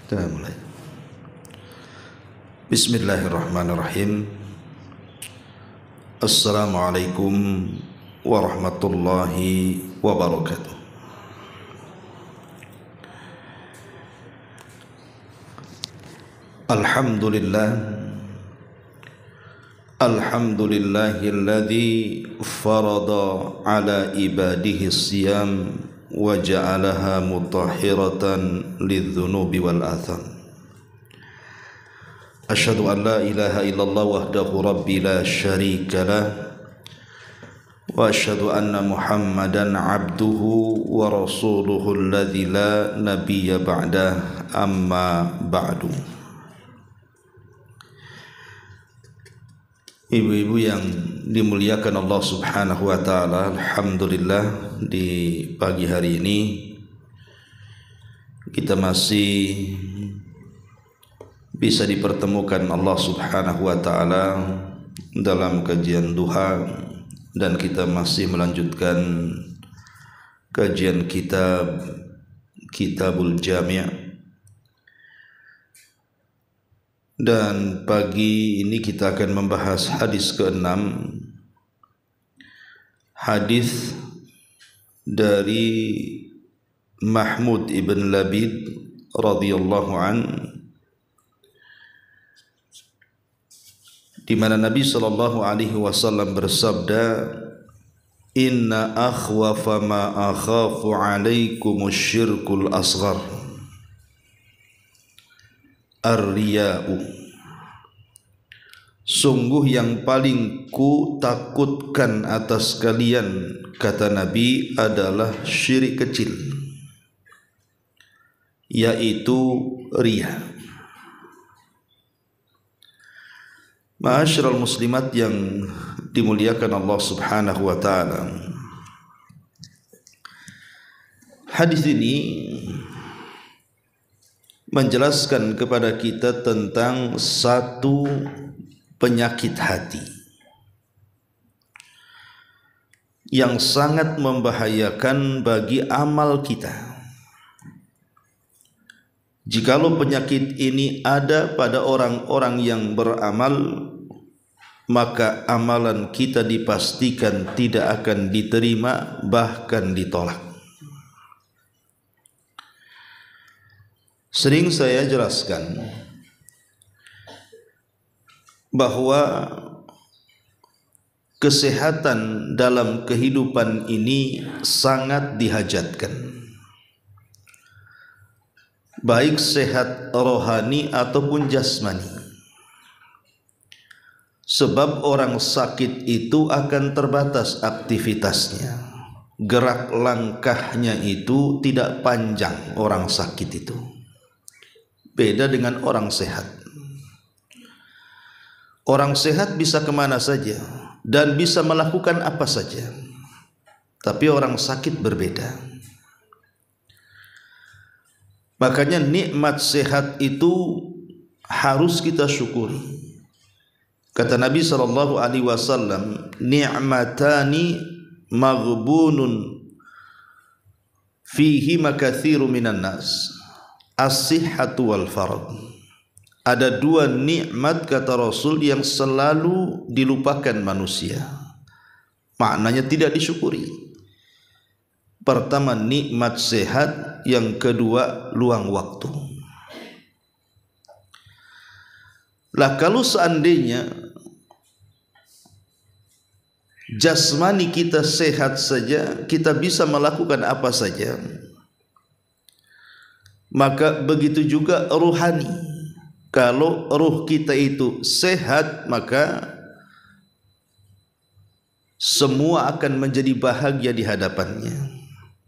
Kita mulai. Bismillahirrahmanirrahim. Assalamualaikum warahmatullahi wabarakatuh. Alhamdulillahilladzi farada ala ibadihi siyam wa ja'alaha mutahhiratan lidzunubi wal atham. Asyhadu an la ilaha illallah wahdahu rabbi la syarika lah wa asyhadu anna Muhammadan abduhu wa rasuluhu alladzi la nabiyya ba'dah, amma ba'du. Ibu-ibu yang dimuliakan Allah Subhanahu wa taala, alhamdulillah di pagi hari ini kita masih bisa dipertemukan Allah Subhanahu wa taala dalam kajian duha, dan kita masih melanjutkan kajian Kitabul Jami'. Dan pagi ini kita akan membahas hadis ke-6, hadis dari Mahmud ibn Labid radhiyallahu an, di mana Nabi sallallahu alaihi wasallam bersabda, "Inna akhwafa ma akhafu alaikumus syirkul asghar ar-riya'u." Sungguh yang paling ku takutkan atas kalian, kata Nabi, adalah syirik kecil, yaitu riya. Ma'asyiral muslimat yang dimuliakan Allah Subhanahu wa taala, hadis ini menjelaskan kepada kita tentang satu penyakit hati yang sangat membahayakan bagi amal kita. Jikalau penyakit ini ada pada orang-orang yang beramal, maka amalan kita dipastikan tidak akan diterima, bahkan ditolak. Sering saya jelaskan bahwa kesehatan dalam kehidupan ini sangat dihajatkan, baik sehat rohani ataupun jasmani. Sebab orang sakit itu akan terbatas aktivitasnya, gerak langkahnya itu tidak panjang. Orang sakit itu beda dengan orang sehat. Orang sehat bisa kemana saja dan bisa melakukan apa saja, tapi orang sakit berbeda. Makanya nikmat sehat itu harus kita syukuri. Kata Nabi SAW, ni'matani maghbunun fihi makatsiru minan nas, as-sihhatu wal farad. Ada dua nikmat, kata Rasul, yang selalu dilupakan manusia, maknanya tidak disyukuri. Pertama nikmat sehat, yang kedua luang waktu. Lah kalau seandainya jasmani kita sehat saja, kita bisa melakukan apa saja, maka begitu juga ruhani. Kalau ruh kita itu sehat, maka semua akan menjadi bahagia di hadapannya.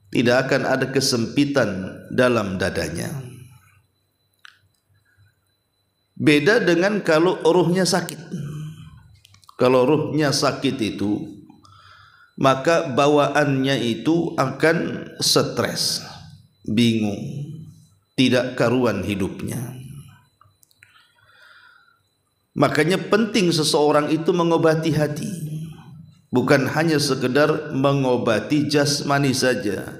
Tidak akan ada kesempitan dalam dadanya. Beda dengan kalau ruhnya sakit. Kalau ruhnya sakit itu, maka bawaannya itu akan stres, bingung, tidak karuan hidupnya. Makanya penting seseorang itu mengobati hati, bukan hanya sekedar mengobati jasmani saja,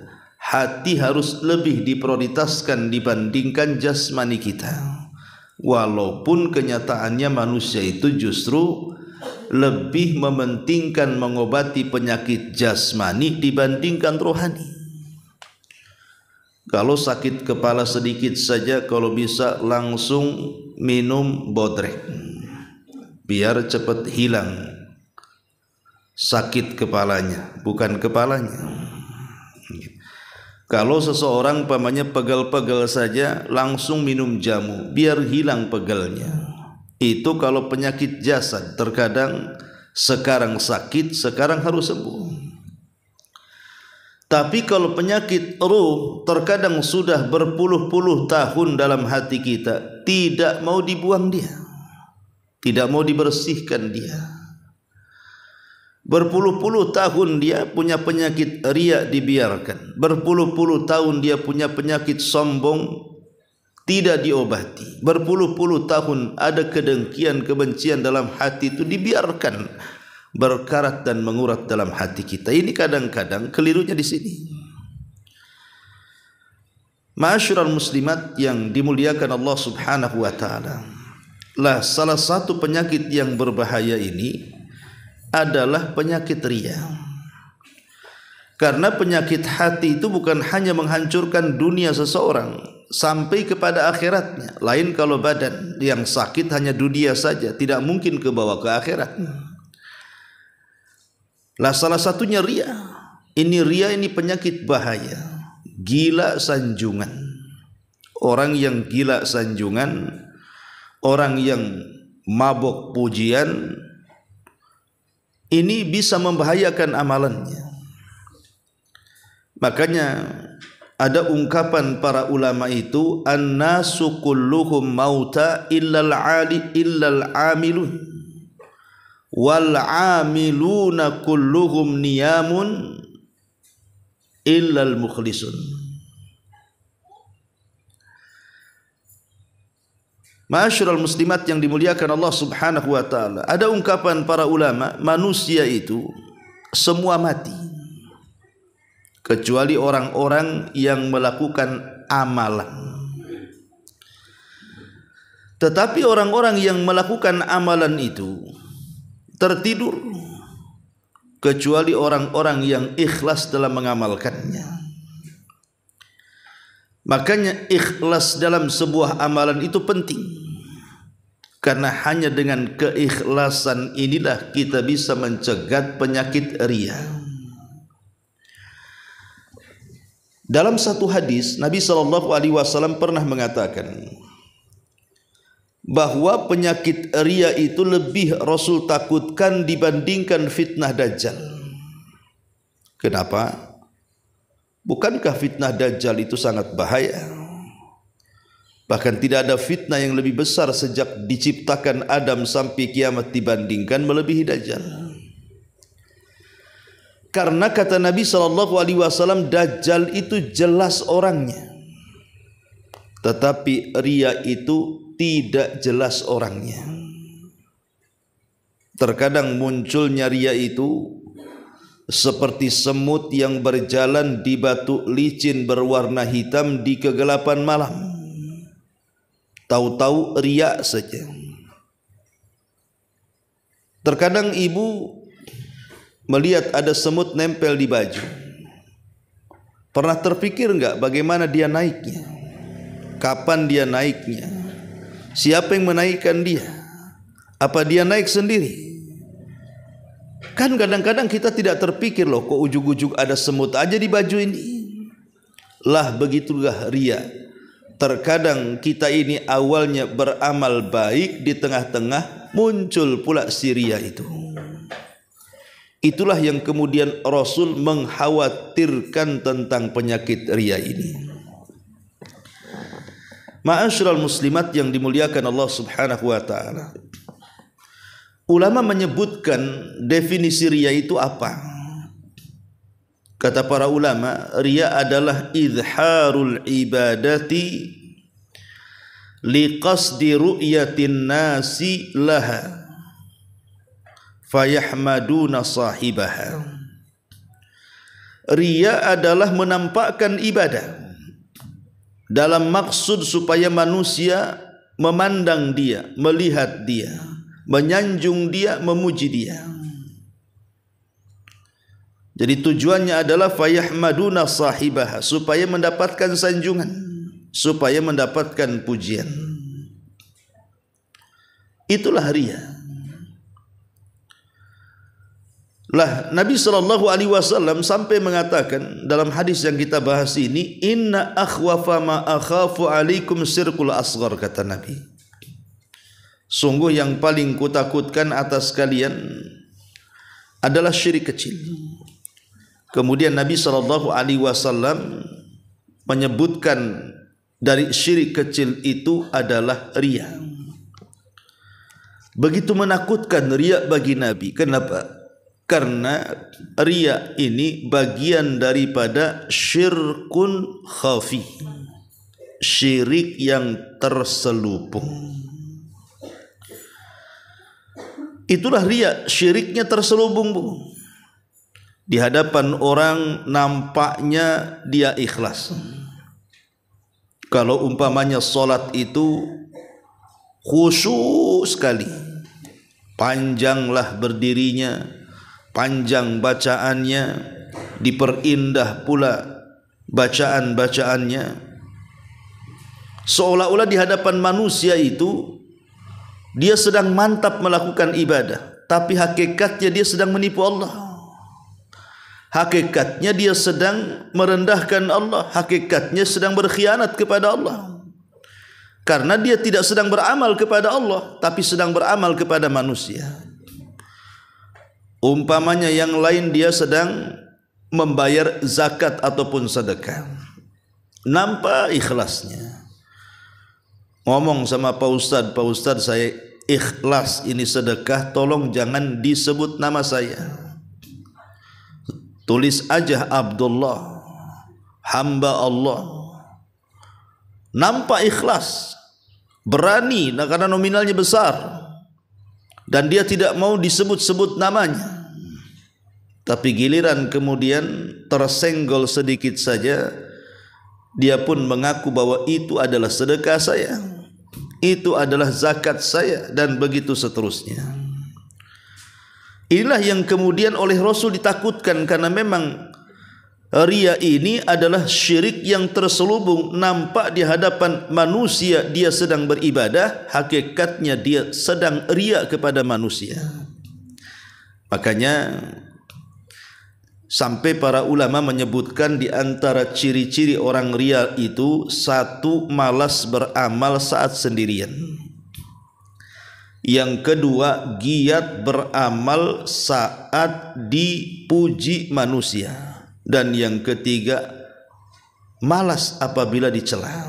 hati harus lebih diprioritaskan dibandingkan jasmani kita. Walaupun kenyataannya manusia itu justru lebih mementingkan mengobati penyakit jasmani dibandingkan rohani. Kalau sakit kepala sedikit saja, kalau bisa langsung minum bodrek biar cepat hilang sakit kepalanya, bukan kepalanya. Kalau seseorang pamannya pegal-pegal saja, langsung minum jamu biar hilang pegalnya. Itu kalau penyakit jasad, terkadang sekarang sakit, sekarang harus sembuh. Tapi kalau penyakit ruh, terkadang sudah berpuluh-puluh tahun dalam hati kita, tidak mau dibuang dia, tidak mau dibersihkan dia. Berpuluh-puluh tahun dia punya penyakit riya dibiarkan. Berpuluh-puluh tahun dia punya penyakit sombong tidak diobati. Berpuluh-puluh tahun ada kedengkian, kebencian dalam hati itu dibiarkan berkarat dan mengurat dalam hati kita. Ini kadang-kadang kelirunya di sini. Ma'asyiral muslimat yang dimuliakan Allah Subhanahu wa taala. Lah salah satu penyakit yang berbahaya ini adalah penyakit riya. Karena penyakit hati itu bukan hanya menghancurkan dunia seseorang sampai kepada akhiratnya. Lain kalau badan yang sakit hanya dunia saja, tidak mungkin kebawa ke akhirat. Lah salah satunya riya. Ini riya, ini penyakit bahaya. Gila sanjungan. Orang yang gila sanjungan, orang yang mabok pujian, ini bisa membahayakan amalannya. Makanya ada ungkapan para ulama itu, an-nasu kulluhum mauta illal amilun wal amiluna kulluhum niyamun illal mukhlisun. Ma'asyiral muslimat yang dimuliakan Allah Subhanahu wa taala, ada ungkapan para ulama, manusia itu semua mati kecuali orang-orang yang melakukan amalan. Tetapi orang-orang yang melakukan amalan itu tertidur kecuali orang-orang yang ikhlas dalam mengamalkannya. Makanya ikhlas dalam sebuah amalan itu penting, karena hanya dengan keikhlasan inilah kita bisa mencegat penyakit riya. Dalam satu hadis Nabi SAW pernah mengatakan bahwa penyakit riya itu lebih Rasul takutkan dibandingkan fitnah Dajjal. Kenapa? Bukankah fitnah Dajjal itu sangat bahaya? Bahkan tidak ada fitnah yang lebih besar sejak diciptakan Adam sampai kiamat dibandingkan melebihi Dajjal. Karena kata Nabi SAW, Dajjal itu jelas orangnya, tetapi riya itu tidak jelas orangnya. Terkadang munculnya riya itu seperti semut yang berjalan di batu licin berwarna hitam di kegelapan malam. Tahu-tahu riya saja. Terkadang ibu melihat ada semut nempel di baju. Pernah terpikir enggak bagaimana dia naiknya? Kapan dia naiknya? Siapa yang menaikkan dia? Apa dia naik sendiri? Kan kadang-kadang kita tidak terpikir loh, kok ujug-ujug ada semut aja di baju ini. Lah begitulah riya. Terkadang kita ini awalnya beramal baik, di tengah-tengah muncul pula si riya itu. Itulah yang kemudian Rasul mengkhawatirkan tentang penyakit riya ini. Ma'asyiral muslimat yang dimuliakan Allah Subhanahu wa taala. Ulama menyebutkan definisi riya itu apa? Kata para ulama, riya adalah izharul ibadati liqasdi ru'yatin nasi laha fayahmaduna sahibaha. Riya adalah menampakkan ibadah dalam maksud supaya manusia memandang dia, melihat dia, menyanjung dia, memuji dia. Jadi tujuannya adalah fayahmaduna sahibaha, supaya mendapatkan sanjungan, supaya mendapatkan pujian. Itulah riya. Lah Nabi SAW sampai mengatakan dalam hadis yang kita bahas ini, inna akhwafa ma akhafu alaikum syirkul asghar, kata Nabi. Sungguh yang paling kutakutkan atas kalian adalah syirik kecil. Kemudian Nabi SAW menyebutkan dari syirik kecil itu adalah riya. Begitu menakutkan riya bagi Nabi. Kenapa? Karena riya ini bagian daripada syirkun khafi, syirik yang terselubung. Itulah riya, syiriknya terselubung, Bu. Di hadapan orang nampaknya dia ikhlas. Kalau umpamanya solat itu khusyuk sekali, panjanglah berdirinya, panjang bacaannya, diperindah pula bacaan-bacaannya, seolah-olah di hadapan manusia itu dia sedang mantap melakukan ibadah, tapi hakikatnya dia sedang menipu Allah. Hakikatnya dia sedang merendahkan Allah, hakikatnya sedang berkhianat kepada Allah. Karena dia tidak sedang beramal kepada Allah, tapi sedang beramal kepada manusia. Umpamanya yang lain dia sedang membayar zakat ataupun sedekah, nampak ikhlasnya. Ngomong sama Pak Ustadz saya ikhlas ini sedekah, tolong jangan disebut nama saya. Tulis aja Abdullah, hamba Allah. Nampak ikhlas, berani karena nominalnya besar, dan dia tidak mau disebut-sebut namanya. Tapi giliran kemudian tersenggol sedikit saja, dia pun mengaku bahwa itu adalah sedekah saya, itu adalah zakat saya, dan begitu seterusnya. Inilah yang kemudian oleh Rasul ditakutkan, karena memang riya ini adalah syirik yang terselubung. Nampak di hadapan manusia dia sedang beribadah, hakikatnya dia sedang riya kepada manusia. Makanya sampai para ulama menyebutkan di antara ciri-ciri orang riya itu, satu, malas beramal saat sendirian. Yang kedua, giat beramal saat dipuji manusia. Dan yang ketiga, malas apabila dicela.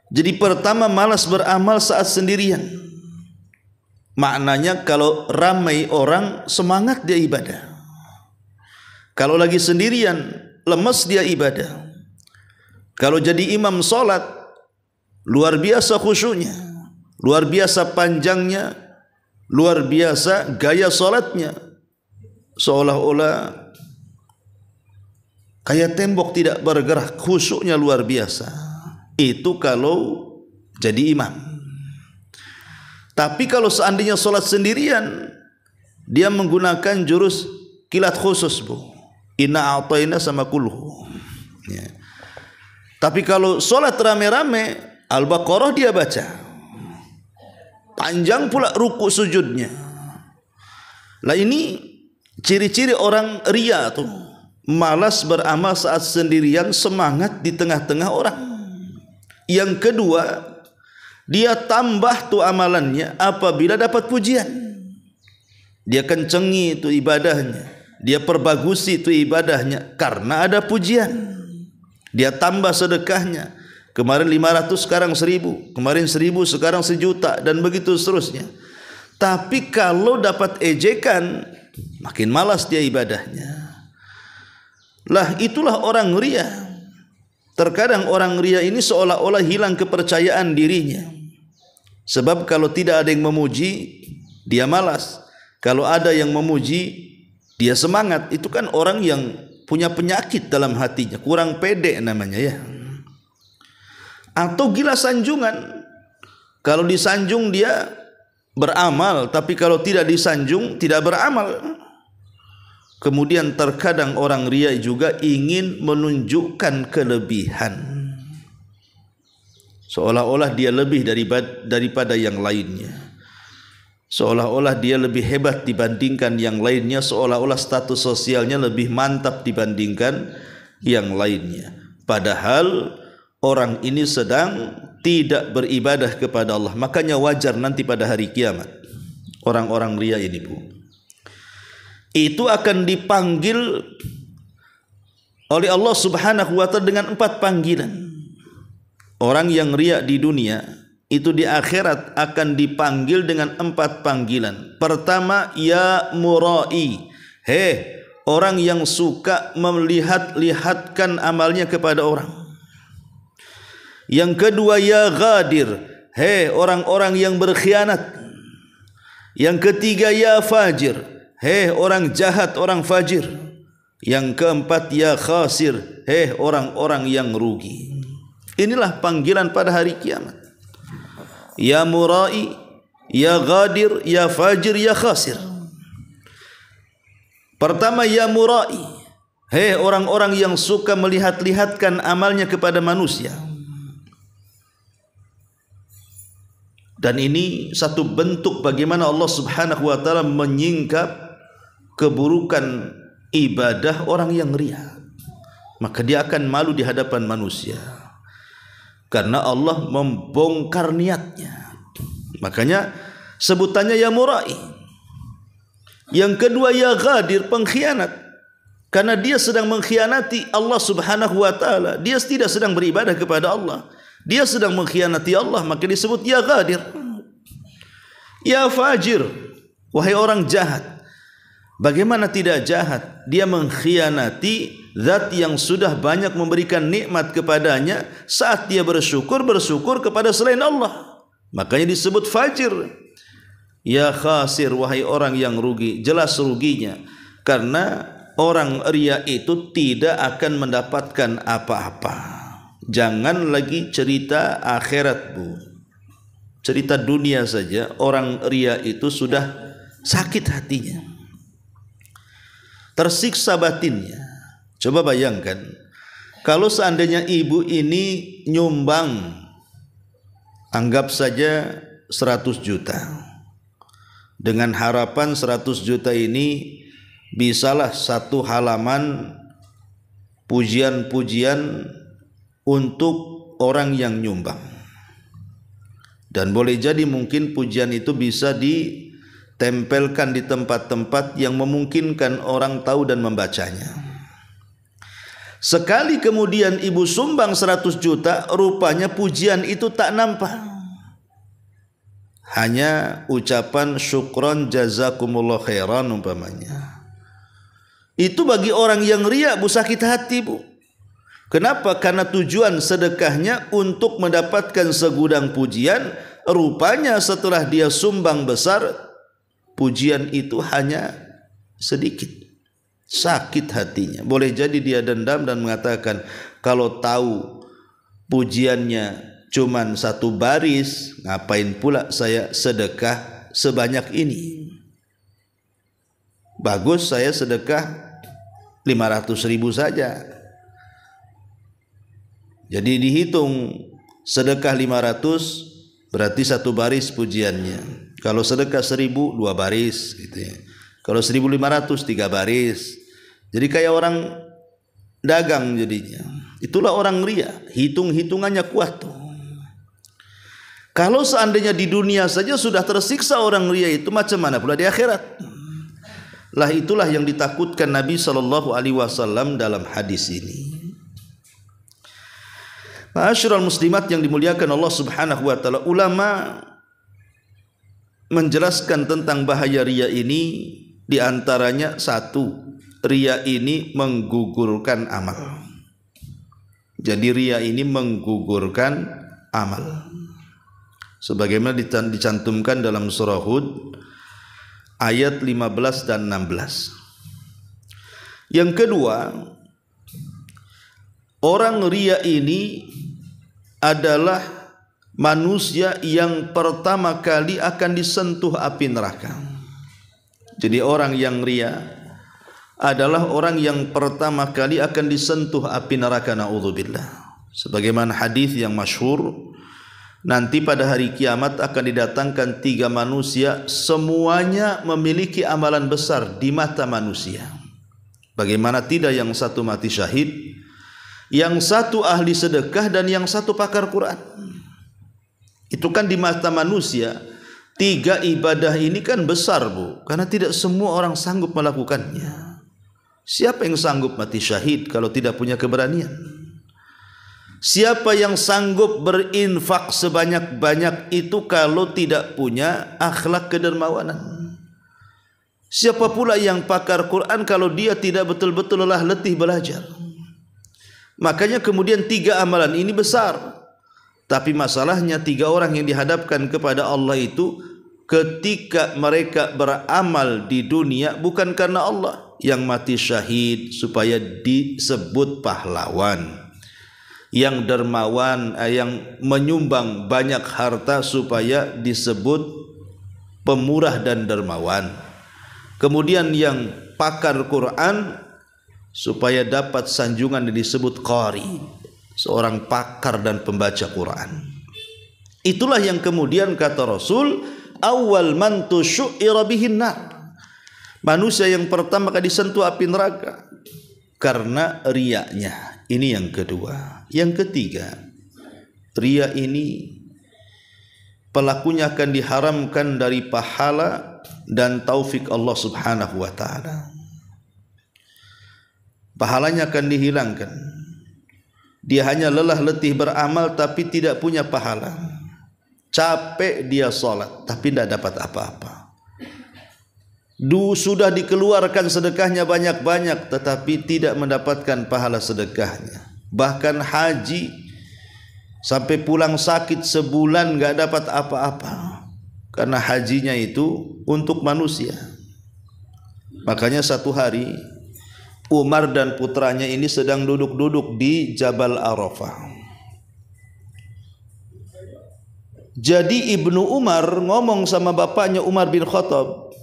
Jadi pertama, malas beramal saat sendirian. Maknanya kalau ramai orang, semangat dia ibadah. Kalau lagi sendirian, lemes dia ibadah. Kalau jadi imam sholat, luar biasa khusyuknya, luar biasa panjangnya, luar biasa gaya sholatnya, seolah-olah kayak tembok tidak bergerak, khusyuknya luar biasa. Itu kalau jadi imam. Tapi kalau seandainya sholat sendirian, dia menggunakan jurus kilat khusus, Bu. Inna a'tayna sama kulhu. Ya. Tapi kalau sholat rame-rame, Al-Baqarah dia baca, panjang pula ruku sujudnya. Lah ini ciri-ciri orang riya tuh, malas beramal saat sendirian, semangat di tengah-tengah orang. Yang kedua, dia tambah tuh amalannya apabila dapat pujian. Dia kencengi itu ibadahnya, dia perbagusi itu ibadahnya karena ada pujian. Dia tambah sedekahnya, kemarin 500 sekarang 1000, kemarin 1000 sekarang 1.000.000, dan begitu seterusnya. Tapi kalau dapat ejekan, makin malas dia ibadahnya. Lah itulah orang riya. Terkadang orang riya ini seolah-olah hilang kepercayaan dirinya. Sebab kalau tidak ada yang memuji, dia malas. Kalau ada yang memuji, Dia semangat, itu kan orang yang punya penyakit dalam hatinya, kurang pede namanya ya. Atau gila sanjungan. Kalau disanjung dia beramal, tapi kalau tidak disanjung tidak beramal. Kemudian terkadang orang riya juga ingin menunjukkan kelebihan, seolah-olah dia lebih daripada yang lainnya, seolah-olah dia lebih hebat dibandingkan yang lainnya, seolah-olah status sosialnya lebih mantap dibandingkan yang lainnya. Padahal orang ini sedang tidak beribadah kepada Allah. Makanya wajar nanti pada hari kiamat orang-orang riya ini, Bu, itu akan dipanggil oleh Allah Subhanahu wa ta'ala dengan 4 panggilan. Orang yang riya di dunia itu di akhirat akan dipanggil dengan 4 panggilan. Pertama, ya murai, orang yang suka melihat-lihatkan amalnya kepada orang. Yang kedua, ya ghadir, orang-orang yang berkhianat. Yang ketiga, ya fajir, orang jahat, orang fajir. Yang keempat, ya khasir, orang-orang yang rugi. Inilah panggilan pada hari kiamat. Ya murai, ya ghadir, ya fajir, ya khasir. Pertama, ya murai, orang-orang yang suka melihat-lihatkan amalnya kepada manusia. Dan ini satu bentuk bagaimana Allah Subhanahu wa ta'ala menyingkap keburukan ibadah orang yang riya. Maka dia akan malu di hadapan manusia, karena Allah membongkar niatnya. Makanya sebutannya ya murai. Yang kedua, ya ghadir, pengkhianat, karena dia sedang mengkhianati Allah Subhanahu wa ta'ala. Dia tidak sedang beribadah kepada Allah, dia sedang mengkhianati Allah, maka disebut ya ghadir. Ya fajir, wahai orang jahat. Bagaimana tidak jahat? Dia mengkhianati zat yang sudah banyak memberikan nikmat kepadanya. Saat dia bersyukur kepada selain Allah, makanya disebut fajir. Ya khasir, wahai orang yang rugi. Jelas ruginya, karena orang riya itu tidak akan mendapatkan apa-apa. Jangan lagi cerita akhirat, Bu. Cerita dunia saja orang riya itu sudah sakit hatinya, tersiksa batinnya. Coba bayangkan kalau seandainya ibu ini nyumbang, anggap saja 100 juta, dengan harapan 100 juta ini bisalah satu halaman pujian-pujian untuk orang yang nyumbang. Dan boleh jadi mungkin pujian itu bisa ditempelkan di tempat-tempat yang memungkinkan orang tahu dan membacanya. Sekali kemudian ibu sumbang 100 juta, rupanya pujian itu tak nampak. Hanya ucapan syukron jazakumullah khairan umpamanya. Itu bagi orang yang riya, Bu, sakit hati, Bu. Kenapa? Karena tujuan sedekahnya untuk mendapatkan segudang pujian. Rupanya setelah dia sumbang besar, pujian itu hanya sedikit. Sakit hatinya. Boleh jadi dia dendam dan mengatakan, kalau tahu pujiannya cuman 1 baris, ngapain pula saya sedekah sebanyak ini? Bagus saya sedekah 500.000 saja. Jadi dihitung sedekah 500 berarti 1 baris pujiannya. Kalau sedekah 1.000 2 baris gitu ya. Kalau 1.500 3 baris. Jadi kayak orang dagang jadinya. Itulah orang riya, hitung-hitungannya kuat tuh. Kalau seandainya di dunia saja sudah tersiksa orang riya itu, macam mana pula di akhirat? Lah itulah yang ditakutkan Nabi SAW dalam hadis ini. Ma'asyiral muslimat yang dimuliakan Allah Subhanahu wa ta'ala, ulama menjelaskan tentang bahaya riya ini. Di antaranya 1, riya ini menggugurkan amal. Jadi riya ini menggugurkan amal, sebagaimana dicantumkan dalam surah Hud ayat 15 dan 16. Yang kedua, orang riya ini adalah manusia yang pertama kali akan disentuh api neraka. Jadi orang yang riya adalah orang yang pertama kali akan disentuh api neraka, naudzubillah. Sebagaimana hadis yang masyhur, nanti pada hari kiamat akan didatangkan 3 manusia, semuanya memiliki amalan besar di mata manusia. Bagaimana tidak, yang satu mati syahid, yang satu ahli sedekah, dan yang satu pakar Quran. Itu kan di mata manusia. 3 ibadah ini kan besar, Bu, karena tidak semua orang sanggup melakukannya. Siapa yang sanggup mati syahid kalau tidak punya keberanian? Siapa yang sanggup berinfak sebanyak-banyak itu kalau tidak punya akhlak kedermawanan? Siapa pula yang pakar Quran kalau dia tidak betul-betul lelah letih belajar? Makanya kemudian 3 amalan ini besar. Tapi masalahnya 3 orang yang dihadapkan kepada Allah itu ketika mereka beramal di dunia bukan karena Allah. Yang mati syahid supaya disebut pahlawan, yang dermawan, yang menyumbang banyak harta supaya disebut pemurah dan dermawan. Kemudian yang pakar Quran supaya dapat sanjungan yang disebut qari, seorang pakar dan pembaca Quran. Itulah yang kemudian kata Rasul, awal man tusyu'ira bihin nar, manusia yang pertama kali disentuh api neraka karena riyanya. Ini yang kedua. Yang ketiga, riya ini pelakunya akan diharamkan dari pahala dan taufik Allah Subhanahu wa taala. Pahalanya akan dihilangkan. Dia hanya lelah letih beramal tapi tidak punya pahala. Capek dia salat tapi tidak dapat apa-apa. Sudah dikeluarkan sedekahnya banyak-banyak tetapi tidak mendapatkan pahala sedekahnya. Bahkan haji sampai pulang sakit sebulan enggak dapat apa-apa. Karena hajinya itu untuk manusia. Makanya satu hari Umar dan putranya ini sedang duduk-duduk di Jabal Arafah. Jadi Ibnu Umar ngomong sama bapaknya Umar bin Khattab,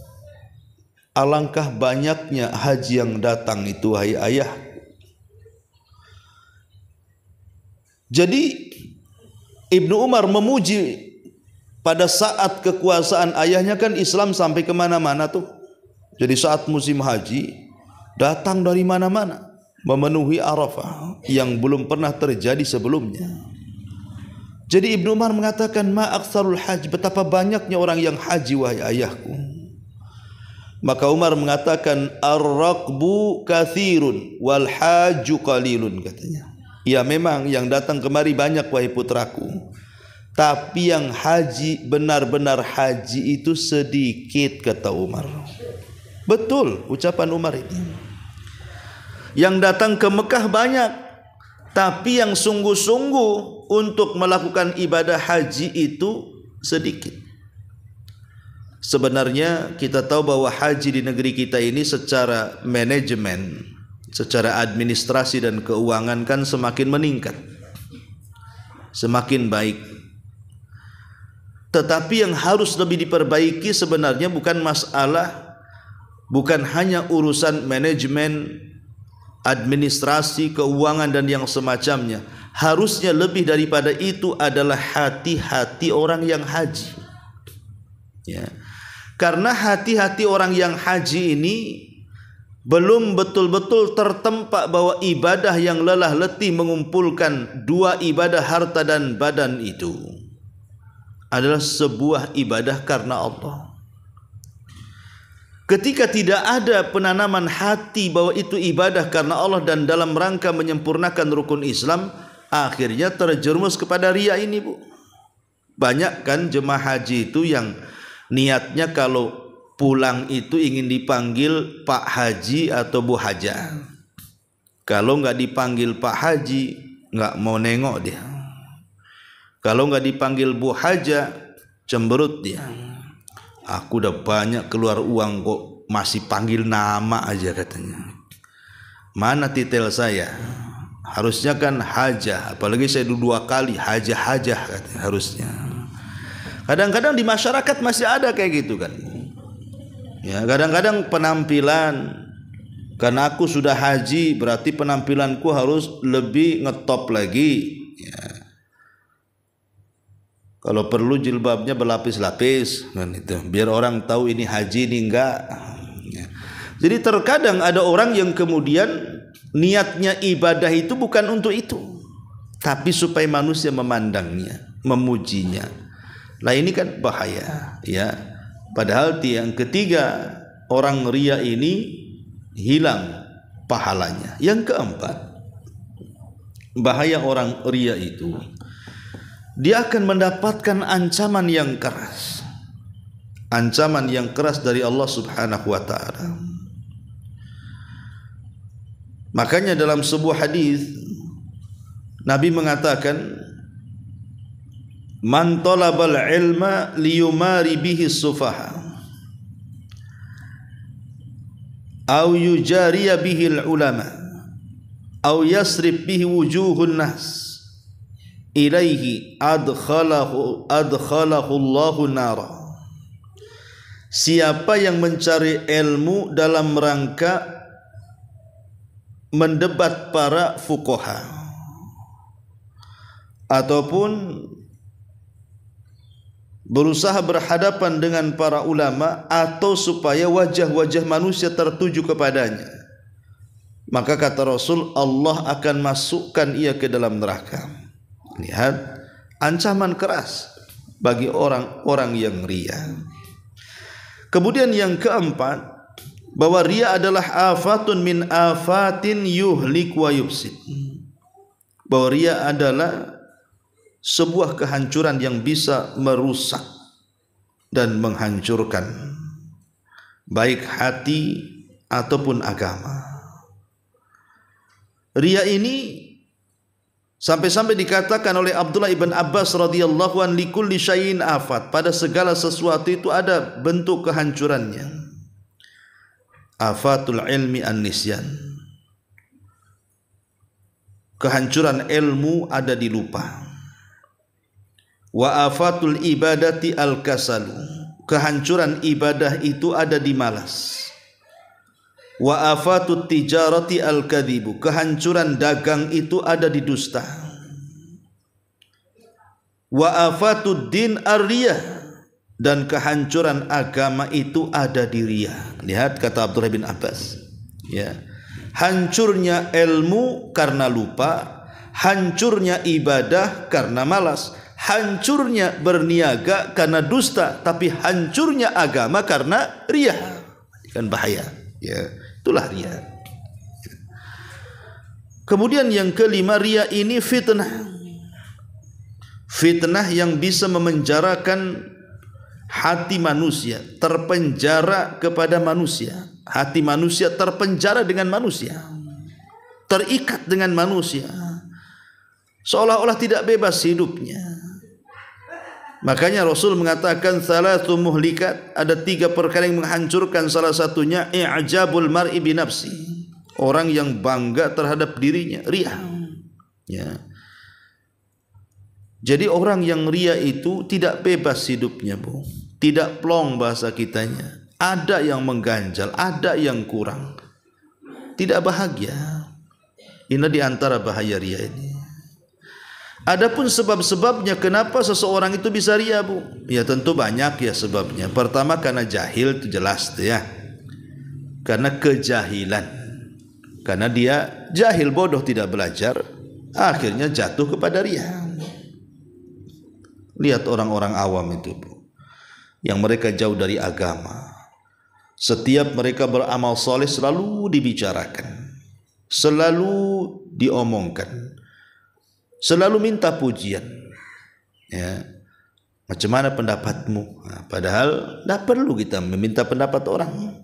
alangkah banyaknya haji yang datang itu, hai ayah. Jadi Ibnu Umar memuji pada saat kekuasaan ayahnya, kan Islam sampai kemana-mana tuh. Jadi saat musim haji datang dari mana-mana memenuhi Arafah yang belum pernah terjadi sebelumnya. Jadi Ibnu Umar mengatakan, ma aktsarul hajj, betapa banyaknya orang yang haji wahai ayahku. Maka Umar mengatakan, ar-raqbu katsirun wal hajju qalilun, katanya. Ya memang yang datang kemari banyak wahai putraku, tapi yang haji, benar-benar haji itu sedikit, kata Umar. Betul ucapan Umar ini. Yang datang ke Mekah banyak, tapi yang sungguh-sungguh untuk melakukan ibadah haji itu sedikit. Sebenarnya kita tahu bahwa haji di negeri kita ini secara manajemen, secara administrasi dan keuangan kan semakin meningkat, semakin baik. Tetapi yang harus lebih diperbaiki sebenarnya bukan masalah, bukan hanya urusan manajemen, administrasi, keuangan dan yang semacamnya. Harusnya lebih daripada itu adalah hati-hati orang yang haji. Ya. Karena hati-hati orang yang haji ini belum betul-betul tertempa bahwa ibadah yang lelah letih mengumpulkan 2 ibadah harta dan badan itu adalah sebuah ibadah karena Allah. Ketika tidak ada penanaman hati bahwa itu ibadah karena Allah dan dalam rangka menyempurnakan rukun Islam, akhirnya terjerumus kepada riya ini, Bu. Banyak kan jemaah haji itu yang niatnya kalau pulang itu ingin dipanggil Pak Haji atau Bu Haja. Kalau nggak dipanggil Pak Haji, nggak mau nengok dia. Kalau nggak dipanggil Bu Haja, cemberut dia. Aku udah banyak keluar uang kok masih panggil nama aja, katanya. Mana titel saya? Harusnya kan hajah, apalagi saya 2 kali hajah katanya, harusnya. Kadang-kadang di masyarakat masih ada kayak gitu kan. Ya, kadang-kadang penampilan, karena aku sudah haji berarti penampilanku harus lebih ngetop lagi. Ya. Kalau perlu jilbabnya berlapis-lapis kan itu, biar orang tahu ini haji ini enggak. Ya. Jadi terkadang ada orang yang kemudian niatnya ibadah itu bukan untuk itu, tapi supaya manusia memandangnya, memujinya. Nah ini kan bahaya, ya. Padahal yang ketiga, orang ria ini hilang pahalanya. Yang keempat, bahaya orang ria itu, dia akan mendapatkan ancaman yang keras. Ancaman yang keras dari Allah Subhanahu wa taala. Makanya dalam sebuah hadis Nabi mengatakan, man talabal ilma liyumari bihi sufaha aw yujariya bihi ulama aw yasrib bihi wujuhun nas ilaihi adkhalahu Allahu nara. Siapa yang mencari ilmu dalam rangka mendebat para fuqaha ataupun berusaha berhadapan dengan para ulama, atau supaya wajah-wajah manusia tertuju kepadanya, maka kata Rasul, Allah akan masukkan ia ke dalam neraka. Lihat ancaman keras bagi orang-orang yang ria. Kemudian yang keempat, bahwa ria adalah afatun min afatin yuhlik wa yufsid. Bahwa ria adalah sebuah kehancuran yang bisa merusak dan menghancurkan baik hati ataupun agama. Ria ini sampai-sampai dikatakan oleh Abdullah ibn Abbas radhiyallahu an, likulli syai'in afat, pada segala sesuatu itu ada bentuk kehancurannya. Afatul ilmi an-nisyan, kehancuran ilmu ada di lupa. Wa afatul ibadati al-kasalu, kehancuran ibadah itu ada di malas. Wa afatut tijarati al-kadhibu, kehancuran dagang itu ada di dusta. Wa afatud din ar-riyah, dan kehancuran agama itu ada di ria. Lihat kata Abdullah bin Abbas, ya. Hancurnya ilmu karena lupa, hancurnya ibadah karena malas, hancurnya berniaga karena dusta, tapi hancurnya agama karena ria. Kan bahaya, ya. Itulah ria. Kemudian yang kelima, ria ini fitnah. Fitnah yang bisa memenjarakan hati manusia, terpenjara kepada manusia. Hati manusia terpenjara dengan manusia, terikat dengan manusia, seolah-olah tidak bebas hidupnya. Makanya Rasul mengatakan salatu muhlikat, ada 3 perkara yang menghancurkan. Salah satunya i'jabul mar'i bi nafsi, orang yang bangga terhadap dirinya, ria. Ya. Jadi orang yang ria itu tidak bebas hidupnya, Bu. Tidak plong bahasa kitanya. Ada yang mengganjal, ada yang kurang. Tidak bahagia. Ini di antara bahaya ria ini. Adapun sebab-sebabnya kenapa seseorang itu bisa ria, Bu? Ya tentu banyak ya sebabnya. Pertama karena jahil, itu jelas tuh ya. Karena kejahilan. Karena dia jahil, bodoh, tidak belajar, akhirnya jatuh kepada ria. Lihat orang-orang awam itu, Bu, yang mereka jauh dari agama. Setiap mereka beramal soleh selalu dibicarakan, selalu diomongkan, selalu minta pujian. Ya, macam mana pendapatmu? Nah, padahal tidak perlu kita meminta pendapat orang.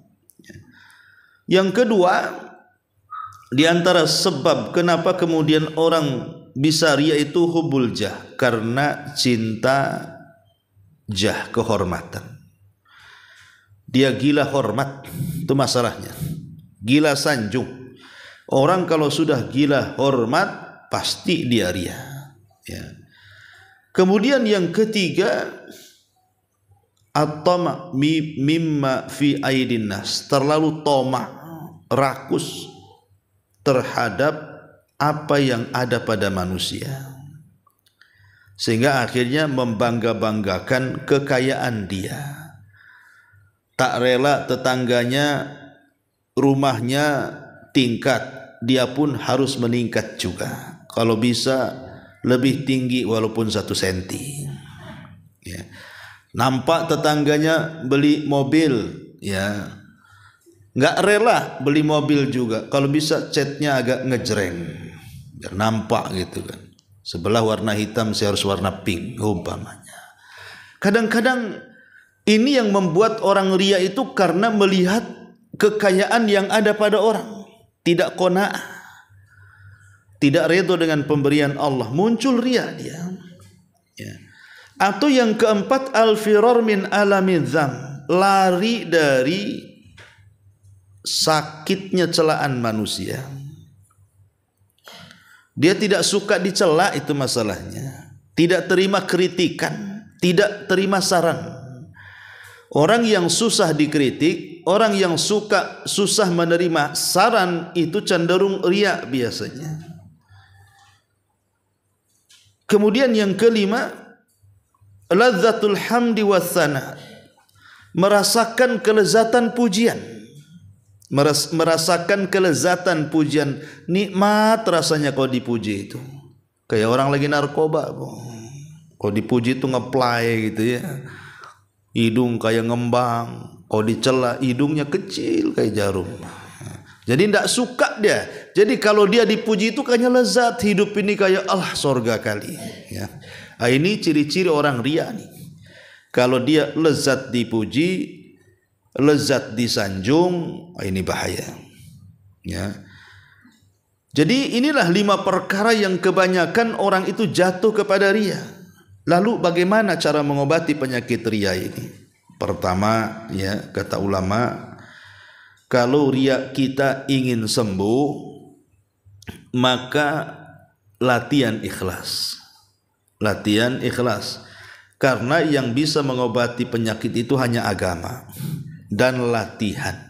Yang kedua, di antara sebab kenapa kemudian orang bisa ria itu hubul jah, karena cinta jah, kehormatan. Dia gila hormat, itu masalahnya. Gila sanjung. Orang kalau sudah gila hormat pasti dia ria. Ya. Kemudian yang ketiga, at-tama' mimma fi aidin nas, terlalu tamak, rakus terhadap apa yang ada pada manusia, sehingga akhirnya membangga-banggakan kekayaan dia. Tak rela tetangganya rumahnya tingkat, dia pun harus meningkat juga. Kalau bisa lebih tinggi walaupun 1 senti. Ya. Nampak tetangganya beli mobil, ya, nggak rela beli mobil juga. Kalau bisa catnya agak ngejreng, biar nampak gitu kan. Sebelah warna hitam, saya harus warna pink umpamanya. Kadang-kadang ini yang membuat orang ria itu karena melihat kekayaan yang ada pada orang, tidak qanaah, tidak redha dengan pemberian Allah, muncul ria dia. Ya. Atau yang keempat, al-firar min alami dzam, lari dari sakitnya celaan manusia. Dia tidak suka dicela, itu masalahnya. Tidak terima kritikan, tidak terima saran. Orang yang susah dikritik, orang yang susah menerima saran itu cenderung ria biasanya. Kemudian yang kelima, ladzatul hamdi wassana, merasakan kelezatan pujian. Merasakan kelezatan pujian, nikmat rasanya kalau dipuji itu. Kayak orang lagi narkoba, kalau dipuji itu ngeplay gitu ya. Hidung kayak ngembang, kalau dicela hidungnya kecil kayak jarum. Jadi tidak suka dia. Jadi kalau dia dipuji itu kayaknya lezat, hidup ini kayak Allah sorga kali. Ya. Nah, ini ciri-ciri orang ria nih. Kalau dia lezat dipuji, lezat disanjung, ini bahaya. Ya. Jadi inilah 5 perkara yang kebanyakan orang itu jatuh kepada ria. Lalu bagaimana cara mengobati penyakit ria ini? Pertama, ya, kata ulama, kalau ria kita ingin sembuh, maka latihan ikhlas. Latihan ikhlas. Karena yang bisa mengobati penyakit itu hanya agama dan latihan.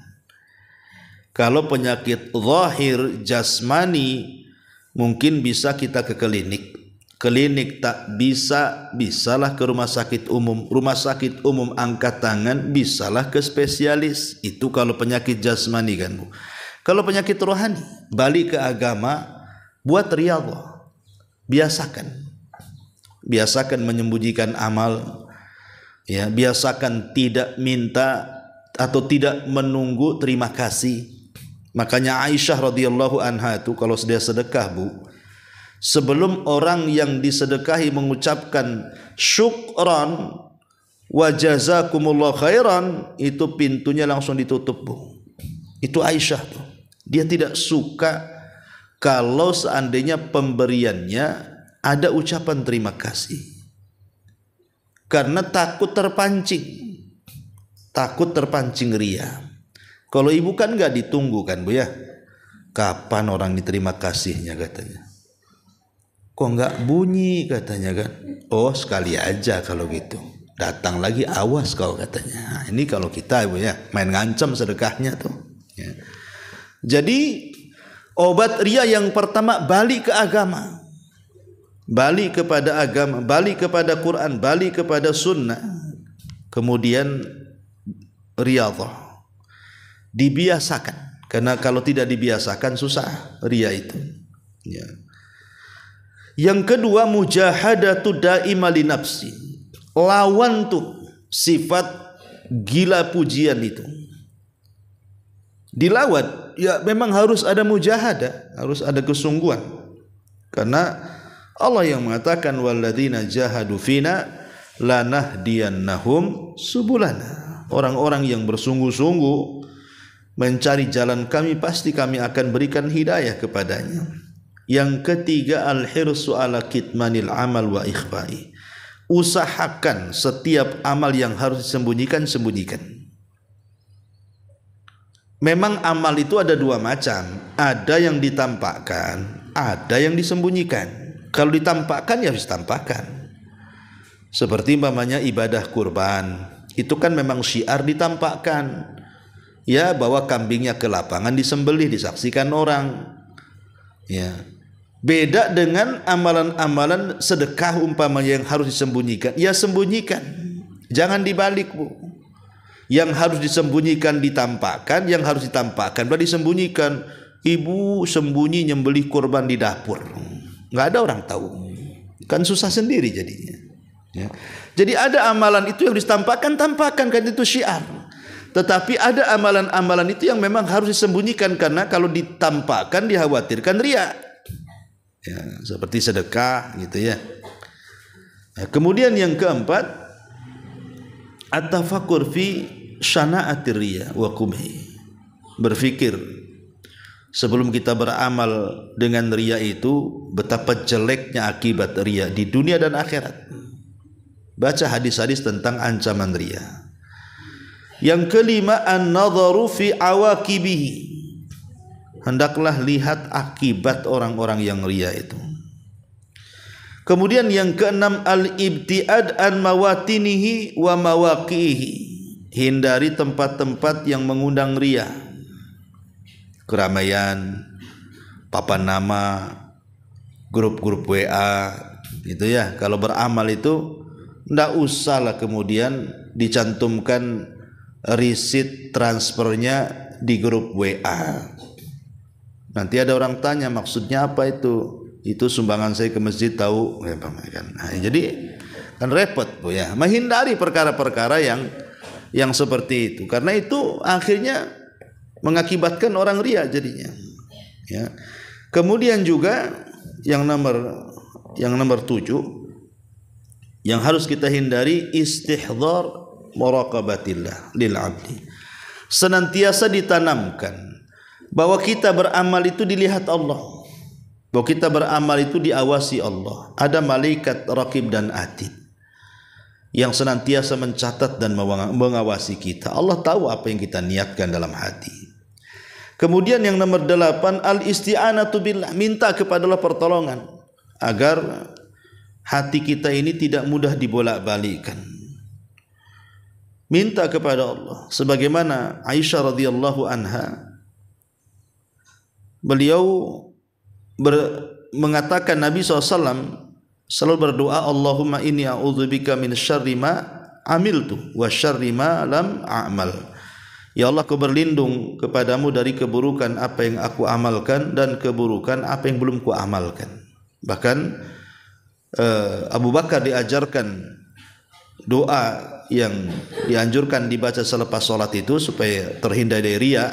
Kalau penyakit zahir jasmani mungkin bisa kita ke klinik. Klinik tak bisa, bisalah ke rumah sakit umum. Rumah sakit umum angkat tangan, bisalah ke spesialis. Itu kalau penyakit jasmani kan, Bu. Kalau penyakit rohani, balik ke agama, buat riyadhah. Biasakan. Biasakan menyembunyikan amal. Ya, biasakan tidak minta atau tidak menunggu terima kasih. Makanya Aisyah radhiyallahu anha itu kalau dia sedekah, Bu, sebelum orang yang disedekahi mengucapkan syukran wa jazakumullah khairan, itu pintunya langsung ditutup, Bu. Itu Aisyah tuh. Dia tidak suka kalau seandainya pemberiannya ada ucapan terima kasih. Karena takut terpancing. Takut terpancing ria. Kalau ibu kan enggak ditunggu kan, Bu ya. Kapan orang diterima kasihnya katanya. Kok enggak bunyi katanya kan. Oh, sekali aja kalau gitu. Datang lagi awas kau katanya. Nah, ini kalau kita, Ibu ya, main ngancam sedekahnya tuh. Ya. Jadi obat ria yang pertama, balik ke agama. Balik kepada agama, balik kepada Quran, balik kepada sunnah. Kemudian riyadhah. Dibiasakan. Karena kalau tidak dibiasakan susah ria itu. Ya. Yang kedua, mujahadatu daima li nafsi. Lawan tuh sifat gila pujian itu. Dilawan, ya memang harus ada mujahadah, harus ada kesungguhan. Karena Allah yang mengatakan walladzina jahadu fina lanahdiyannahum subulana. Orang-orang yang bersungguh-sungguh mencari jalan kami, pasti kami akan berikan hidayah kepadanya. Yang ketiga, al-hirsu ala kitmanil amal wa ikhfa'i. Usahakan setiap amal yang harus disembunyikan, sembunyikan. memang amal itu ada dua macam, ada yang ditampakkan, ada yang disembunyikan. Kalau ditampakkan ya harus ditampakkan. Seperti umpamanya ibadah kurban, itu kan memang syiar ditampakkan. Ya, bawa kambingnya ke lapangan disembelih, disaksikan orang. Ya. Beda dengan amalan-amalan sedekah umpamanya yang harus disembunyikan. Ya sembunyikan. Jangan dibalik, Bu. Yang harus disembunyikan ditampakkan, yang harus ditampakkan berarti disembunyikan. Ibu sembunyi nyembelih kurban di dapur. Enggak ada orang tahu. Kan susah sendiri jadinya. Ya. Jadi ada amalan itu yang ditampakkan, tampakkan kan itu syiar. Tetapi ada amalan-amalan itu yang memang harus disembunyikan karena kalau ditampakkan dikhawatirkan riya. Ya, seperti sedekah gitu ya. Ya, kemudian yang keempat, at-tafakkur fi syana'atir riya wa qubhi. Berfikir sebelum kita beramal dengan riya itu betapa jeleknya akibat riya di dunia dan akhirat. Baca hadis-hadis tentang ancaman riya. Yang kelima, an-nadharu fi awaqibihi. Hendaklah lihat akibat orang-orang yang riya itu. Kemudian yang keenam, al-ibtiad an mawatinihi wa mawaqihi. Hindari tempat-tempat yang mengundang riya. Keramaian, papan nama, grup-grup WA, gitu ya. Kalau beramal itu ndak usahlah kemudian dicantumkan risit transfernya di grup WA. Nanti ada orang tanya maksudnya apa itu? Itu sumbangan saya ke masjid tahu. Nah, jadi kan repot, Bu ya. Menghindari perkara-perkara yang seperti itu. Karena itu akhirnya mengakibatkan orang riya jadinya. Ya. Kemudian juga yang nomor 7 yang harus kita hindari, istihdhar muraqabatillah lil 'abdi. Senantiasa ditanamkan bahwa kita beramal itu dilihat Allah, bahwa kita beramal itu diawasi Allah. Ada malaikat raqib dan atid yang senantiasa mencatat dan mengawasi kita. Allah tahu apa yang kita niatkan dalam hati. Kemudian yang nomor 8, al-isti'anatu billah, minta kepada Allah pertolongan agar hati kita ini tidak mudah dibolak-balikkan. Minta kepada Allah sebagaimana Aisyah radhiyallahu anha, beliau mengatakan Nabi SAW selalu berdoa, Allahumma inni a'udzubika min syarri ma amiltu wa syarri ma lam a'mal. Ya Allah, aku berlindung kepadamu dari keburukan apa yang aku amalkan dan keburukan apa yang belum ku amalkan. Bahkan Abu Bakar diajarkan doa yang dianjurkan dibaca selepas salat itu supaya terhindar dari riya.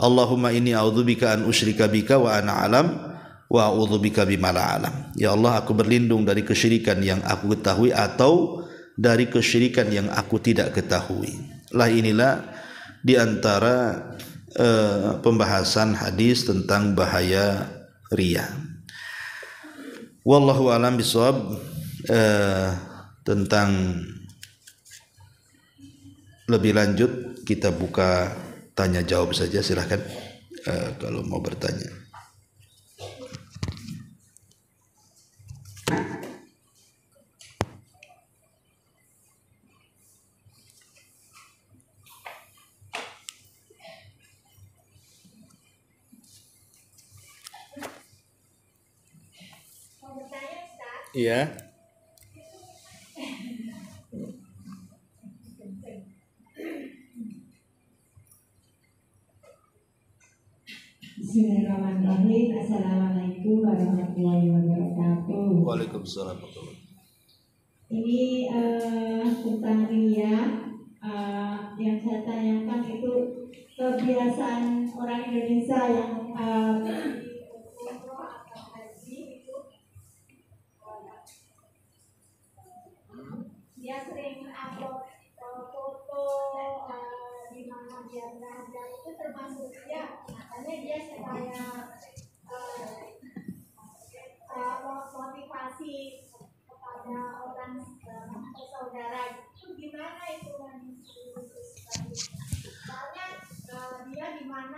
Allahumma inni a'udzubika an usyrika bika wa ana alam wa a'udzubika bima la alam. Ya Allah, aku berlindung dari kesyirikan yang aku ketahui atau dari kesyirikan yang aku tidak ketahui. Lah inilah di antara pembahasan hadis tentang bahaya riya. Wallahu alam bisawab. Tentang lebih lanjut kita buka tanya jawab saja, silahkan kalau mau bertanya. Iya. Bismillahirrahmanirrahim. Assalamualaikum warahmatullahi wabarakatuh. Waalaikumsalam. Ini tentang riya. Yang saya tanyakan itu kebiasaan orang Indonesia yang dia sering upload foto di mana dia belajar, itu termasuk dia. Makanya dia supaya motivasi kepada orang saudara itu gimana itu? Soalnya dia di mana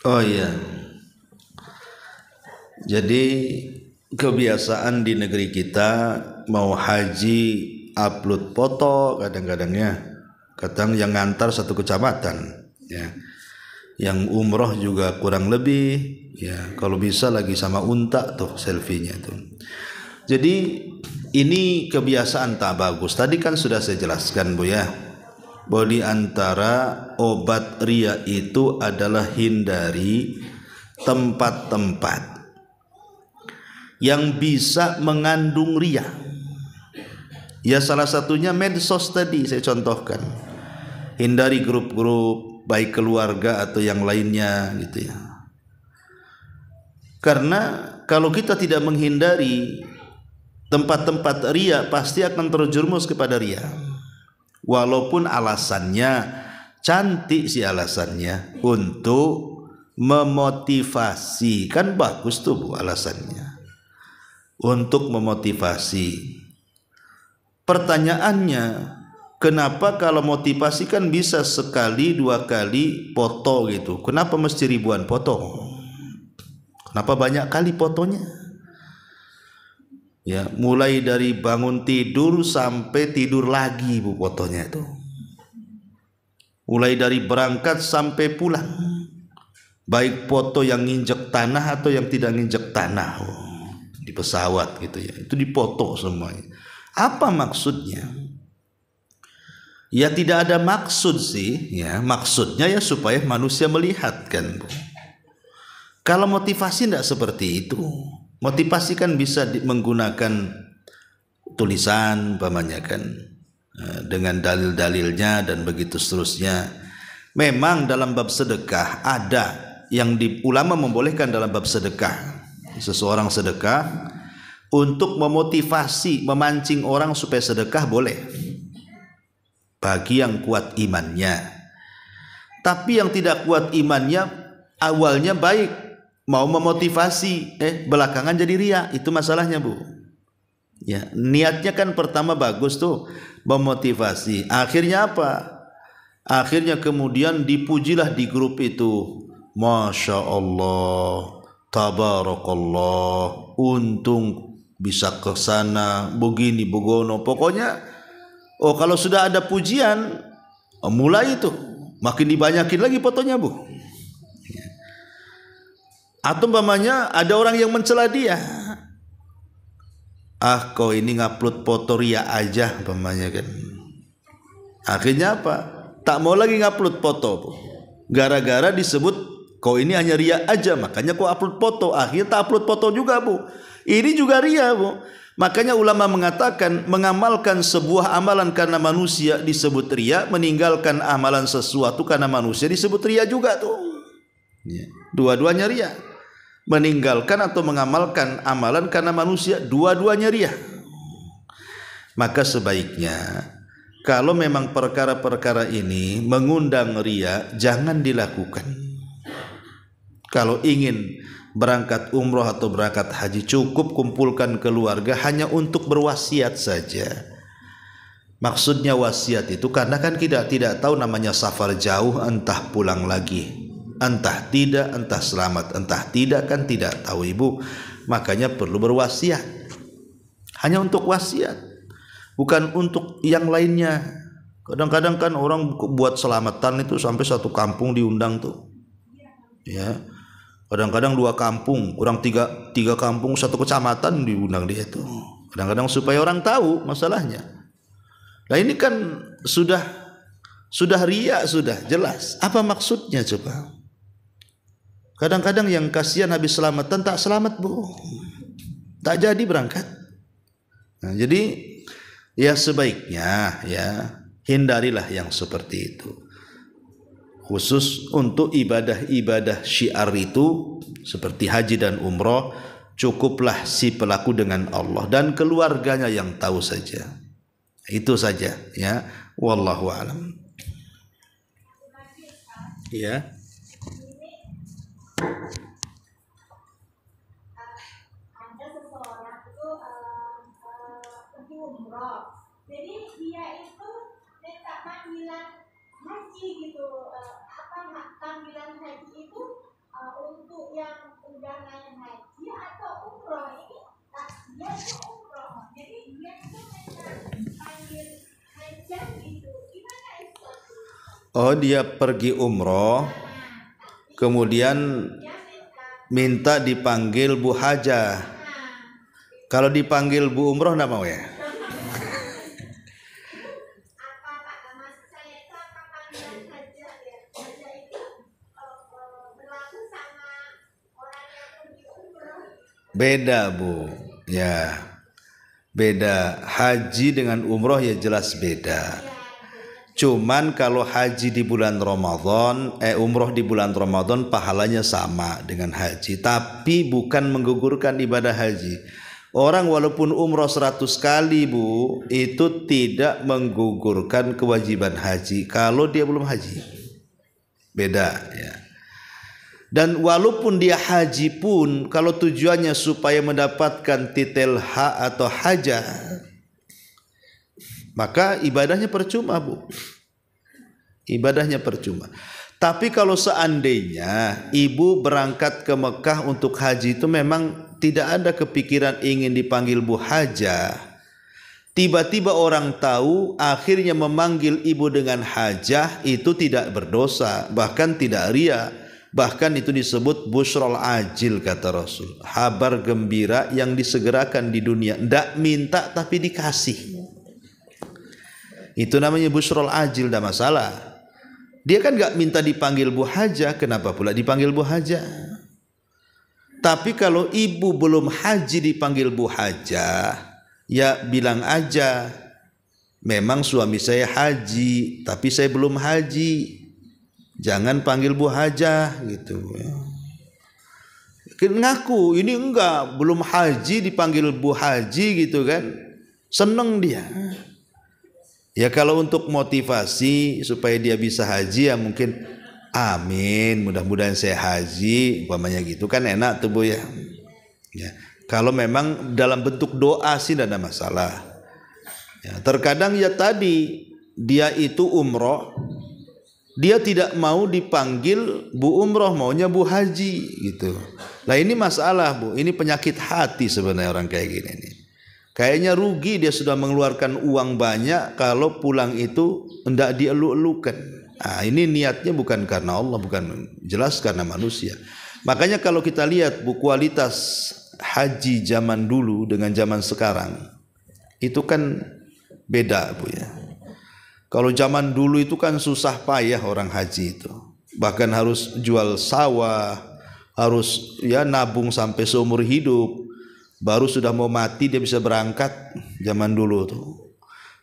Oh iya. Jadi kebiasaan di negeri kita mau haji upload foto kadang-kadangnya, kadang yang ngantar satu kecamatan, ya. Yang umroh juga kurang lebih, ya. Kalau bisa lagi sama unta tuh selfie-nya tuh. Jadi ini kebiasaan tak bagus. Tadi kan sudah saya jelaskan Bu ya, bahwa di antara obat ria itu adalah hindari tempat-tempat yang bisa mengandung ria. Ya salah satunya medsos tadi saya contohkan. Hindari grup-grup baik keluarga atau yang lainnya gitu ya. Karena kalau kita tidak menghindari tempat-tempat ria, pasti akan terjerumus kepada ria. Walaupun alasannya cantik sih, alasannya untuk memotivasi, kan bagus tuh Bu alasannya, untuk memotivasi. Pertanyaannya, kenapa kalau motivasi kan bisa sekali dua kali foto gitu, kenapa mesti ribuan foto? Kenapa banyak kali fotonya? Ya, mulai dari bangun tidur sampai tidur lagi Bu fotonya itu. Mulai dari berangkat sampai pulang. Baik foto yang nginjek tanah atau yang tidak nginjek tanah. Di pesawat gitu ya. Itu dipoto semuanya. Apa maksudnya? Ya tidak ada maksud sih, ya. Maksudnya ya supaya manusia melihat kan Bu. Kalau motivasi tidak seperti itu. Motivasi kan bisa menggunakan tulisan umpamanya kan, dengan dalil-dalilnya dan begitu seterusnya. Memang dalam bab sedekah ada yang ulama membolehkan dalam bab sedekah. Seseorang sedekah untuk memotivasi, memancing orang supaya sedekah boleh bagi yang kuat imannya. Tapi yang tidak kuat imannya awalnya baik, mau memotivasi, belakangan jadi ria, itu masalahnya Bu. Ya, niatnya kan pertama bagus tuh, memotivasi. Akhirnya apa? Akhirnya kemudian dipujilah di grup itu. Masya Allah, tabarakallah, untung bisa ke sana, begini, begono. Pokoknya, kalau sudah ada pujian, mulai itu, makin dibanyakin lagi fotonya Bu. Atau umpamanya ada orang yang mencela dia, kau ini ngupload foto ria aja umpamanya kan. Akhirnya apa? Tak mau lagi ngupload foto, gara-gara disebut kau ini hanya ria aja, makanya kau upload foto. Akhirnya tak upload foto juga Bu. Ini juga ria Bu. Makanya ulama mengatakan mengamalkan sebuah amalan karena manusia disebut ria, meninggalkan amalan sesuatu karena manusia disebut ria juga tuh. Dua-duanya ria. Meninggalkan atau mengamalkan amalan karena manusia, dua-duanya ria. Maka sebaiknya kalau memang perkara-perkara ini mengundang ria, jangan dilakukan. Kalau ingin berangkat umroh atau berangkat haji, cukup kumpulkan keluarga hanya untuk berwasiat saja. Maksudnya wasiat itu karena kan kita tidak tahu namanya safar jauh, entah pulang lagi, entah tidak, entah selamat, entah tidak, kan tidak tahu Ibu. Makanya perlu berwasiat. Hanya untuk wasiat, bukan untuk yang lainnya. Kadang-kadang kan orang buat selamatan itu sampai satu kampung diundang tuh. Ya. Kadang-kadang dua kampung, orang tiga kampung, satu kecamatan diundang dia tuh. Kadang-kadang supaya orang tahu masalahnya. Nah ini kan sudah ria, sudah jelas. Apa maksudnya coba? Kadang-kadang yang kasihan habis selamatan tak selamat Bu, tak jadi berangkat. Nah, jadi ya sebaiknya ya hindarilah yang seperti itu. Khusus untuk ibadah-ibadah syiar itu seperti haji dan umroh, cukuplah si pelaku dengan Allah dan keluarganya yang tahu saja. Itu saja ya. Wallahu a'lam. Ya. Ada seseorang itu pergi umroh, jadi dia itu minta panggilan haji gitu. Panggilan haji itu untuk yang udah naik haji atau umroh ini dia itu umroh, jadi dia itu panggil hajat gitu, gimana itu? Oh, dia pergi umroh, kemudian minta dipanggil Bu Hajah. Kalau dipanggil Bu Umroh enggak mau ya? Beda Bu, ya beda. Haji dengan umroh ya jelas beda. Cuman kalau haji di bulan Ramadan, umroh di bulan Ramadan pahalanya sama dengan haji, tapi bukan menggugurkan ibadah haji. Orang walaupun umroh 100 kali Bu, itu tidak menggugurkan kewajiban haji kalau dia belum haji. Beda ya. Dan walaupun dia haji pun, kalau tujuannya supaya mendapatkan titel hak atau hajah, maka ibadahnya percuma Bu. Ibadahnya percuma. Tapi kalau seandainya ibu berangkat ke Mekah untuk haji itu memang tidak ada kepikiran ingin dipanggil Bu Hajah, tiba-tiba orang tahu akhirnya memanggil ibu dengan hajah, itu tidak berdosa, bahkan tidak ria. Bahkan itu disebut busyrul ajil kata Rasul, kabar gembira yang disegerakan di dunia, tidak minta tapi dikasih. Itu namanya busyrul ajil, tidak masalah. Dia kan nggak minta dipanggil Bu Hajah, kenapa pula dipanggil Bu Hajah? Tapi kalau ibu belum haji dipanggil Bu Hajah, ya bilang aja, memang suami saya haji, tapi saya belum haji. Jangan panggil Bu Hajah gitu. Ngaku ini enggak, belum haji dipanggil Bu Haji gitu kan. Seneng dia. Ya kalau untuk motivasi supaya dia bisa haji ya mungkin amin, mudah-mudahan saya haji, umpamanya gitu kan enak tuh Bu ya. Ya. Kalau memang dalam bentuk doa sih tidak ada masalah. Ya, terkadang ya tadi dia itu umroh, dia tidak mau dipanggil Bu Umroh, maunya Bu Haji gitu. Nah ini masalah Bu, ini penyakit hati sebenarnya orang kayak gini nih. Kayaknya rugi dia sudah mengeluarkan uang banyak kalau pulang itu hendak dielu-elukan. Nah ini niatnya bukan karena Allah, bukan, jelas karena manusia. Makanya kalau kita lihat Bu, kualitas haji zaman dulu dengan zaman sekarang itu kan beda Bu ya. Kalau zaman dulu itu kan susah payah orang haji itu. Bahkan harus jual sawah, harus ya nabung sampai seumur hidup. Baru sudah mau mati dia bisa berangkat zaman dulu tuh.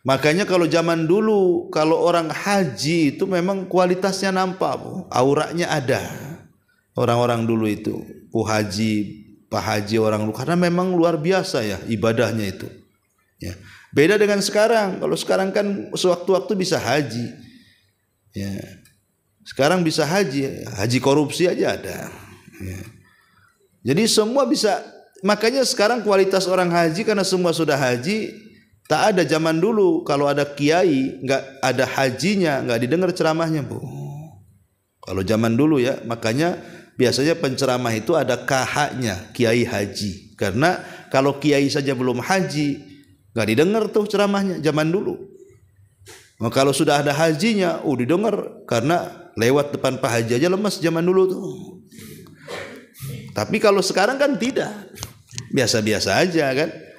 Makanya kalau zaman dulu kalau orang haji itu memang kualitasnya nampak Bu. Auranya ada. Orang-orang dulu itu, Bu Haji, Pak Haji orang dulu, karena memang luar biasa ya ibadahnya itu. Ya. Beda dengan sekarang. Kalau sekarang kan sewaktu-waktu bisa haji. Ya. Sekarang bisa haji, haji korupsi aja ada. Ya. Jadi semua bisa. Makanya sekarang kualitas orang haji karena semua sudah haji. Tak ada zaman dulu kalau ada kiai nggak ada hajinya, nggak didengar ceramahnya Bu. Kalau zaman dulu ya, makanya biasanya penceramah itu ada KH-nya, kiai haji. Karena kalau kiai saja belum haji, nggak didengar tuh ceramahnya zaman dulu. Nah, kalau sudah ada hajinya, didengar, karena lewat depan Pak Haji aja lemas zaman dulu tuh. Tapi kalau sekarang kan tidak, biasa-biasa aja kan.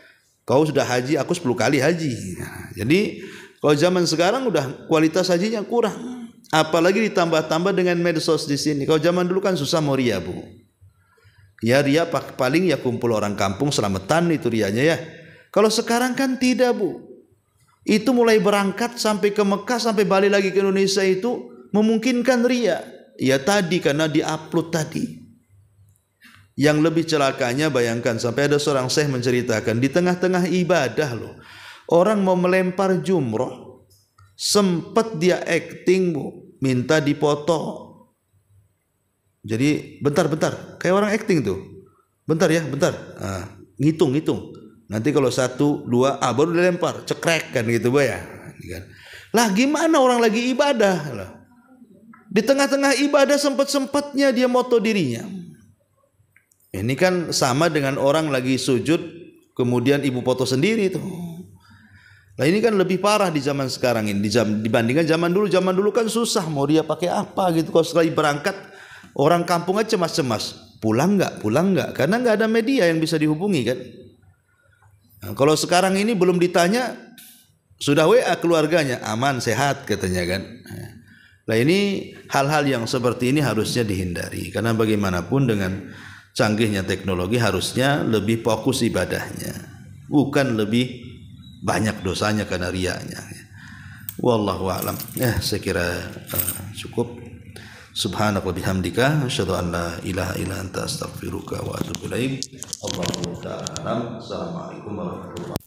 Kau sudah haji, aku 10 kali haji. Nah, jadi kalau zaman sekarang udah kualitas hajinya kurang. Apalagi ditambah-tambah dengan medsos di sini. Kalau zaman dulu kan susah mau ria Bu. Ya ria paling ya kumpul orang kampung selamatan itu rianya ya. Kalau sekarang kan tidak Bu. Itu mulai berangkat sampai ke Mekah sampai balik lagi ke Indonesia itu memungkinkan ria. Ya tadi karena diupload tadi. Yang lebih celakanya bayangkan sampai ada seorang syekh menceritakan di tengah-tengah ibadah loh. Orang mau melempar jumroh. Sempat dia acting Bu, minta dipoto. Jadi bentar, kayak orang acting tuh. Bentar ya, bentar. Nah, ngitung. Nanti kalau 1, 2, baru dilempar, cekrek kan gitu Bu ya. Lah gimana orang lagi ibadah lah. Di tengah-tengah ibadah sempat-sempatnya dia moto dirinya. Ini kan sama dengan orang lagi sujud kemudian ibu foto sendiri tuh. Nah ini kan lebih parah di zaman sekarang ini dibandingkan zaman dulu. Zaman dulu kan susah mau dia pakai apa gitu. Kalau sekali berangkat orang kampung aja cemas-cemas. Pulang nggak? Karena nggak ada media yang bisa dihubungi kan. Nah, kalau sekarang ini belum ditanya sudah WA keluarganya aman sehat katanya kan. Nah ini hal-hal yang seperti ini harusnya dihindari karena bagaimanapun dengan canggihnya teknologi harusnya lebih fokus ibadahnya, bukan lebih banyak dosanya karena riaknya. Wallahu a'lam. Saya kira cukup. Subhanaka bihamdika asyhadu an la ilaha illa anta astaghfiruka wa atubu ilaik. Allahu ta'ala. Assalamualaikum warahmatullahi wabarakatuh.